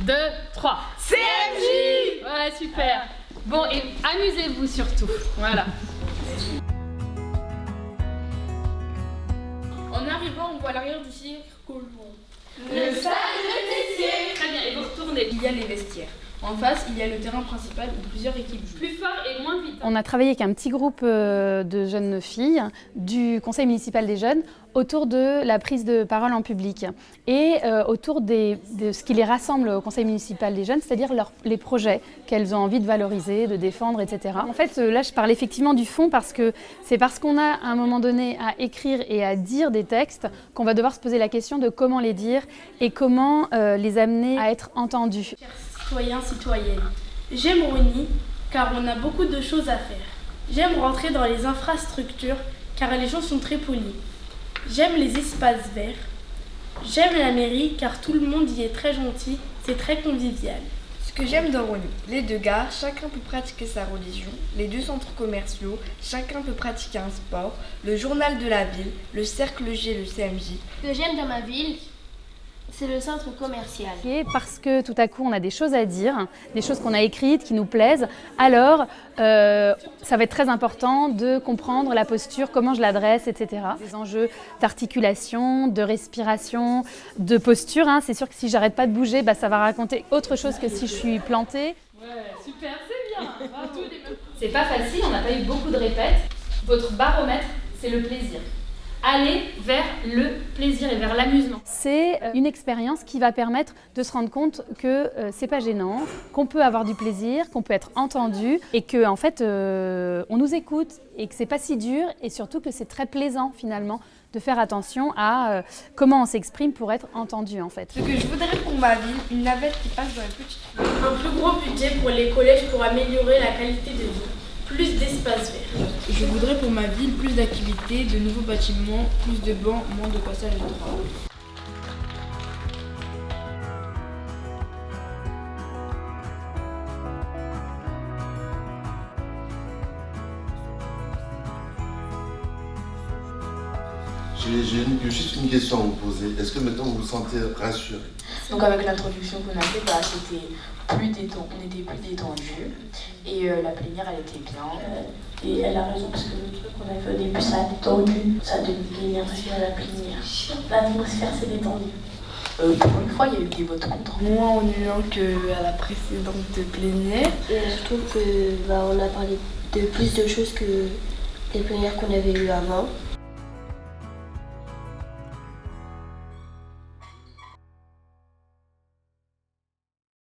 2, 3. CMJ! Ouais, super. Bon, et amusez-vous surtout. Voilà. En arrivant, on voit l'arrière du cirque au loin. Le stade de Tessier. Très bien, et vous retournez. Il y a les vestiaires. En face, il y a le terrain principal où plusieurs équipes jouent. Plus fort et moins vite. On a travaillé avec un petit groupe de jeunes filles du conseil municipal des jeunes autour de la prise de parole en public et autour de ce qui les rassemble au conseil municipal des jeunes, c'est-à-dire les projets qu'elles ont envie de valoriser, de défendre, etc. En fait, là, je parle effectivement du fond parce que c'est parce qu'on a à un moment donné à écrire et à dire des textes qu'on va devoir se poser la question de comment les dire et comment les amener à être entendus. Citoyens, citoyennes, j'aime Rony car on a beaucoup de choses à faire. J'aime rentrer dans les infrastructures car les gens sont très polis. J'aime les espaces verts. J'aime la mairie car tout le monde y est très gentil, c'est très convivial. Ce que j'aime dans Rony, les 2 gares, chacun peut pratiquer sa religion, les 2 centres commerciaux, chacun peut pratiquer un sport, le journal de la ville, le cercle G et le CMJ. Ce que j'aime dans ma ville, c'est le centre commercial. Parce que tout à coup on a des choses à dire, des choses qu'on a écrites qui nous plaisent, alors ça va être très important de comprendre la posture, comment je l'adresse, etc. Des enjeux d'articulation, de respiration, de posture. C'est sûr que si j'arrête pas de bouger, ça va raconter autre chose que si je suis plantée. Ouais, super, c'est bien. Bravo. C'est pas facile, on n'a pas eu beaucoup de répètes. Votre baromètre, c'est le plaisir. Aller vers le plaisir et vers l'amusement. C'est une expérience qui va permettre de se rendre compte que c'est pas gênant, qu'on peut avoir du plaisir, qu'on peut être entendu et que en fait on nous écoute et que c'est pas si dur et surtout que c'est très plaisant finalement de faire attention à comment on s'exprime pour être entendu en fait. Ce que je voudrais pour ma ville, une navette qui passe dans les petites rues. Un plus gros budget pour les collèges pour améliorer la qualité de vie. Plus d'espace vert. Je voudrais pour ma ville plus d'activités, de nouveaux bâtiments, plus de bancs, moins de passage de travaux. J'ai juste une question à vous poser. Est-ce que maintenant vous vous sentez rassuré? Donc avec l'introduction qu'on a fait, c'était plus détendu, on était plus détendu et la plénière elle était bien. Et elle a raison parce que le truc qu'on a fait au début ça a détendu, ça a donné de l'énergie à la plénière. L'atmosphère s'est détendue. Pour une fois il y a eu des votes contre. Moins ennuyant qu'à la précédente plénière. Et je trouve que on a parlé de plus de choses que les plénières qu'on avait eues avant.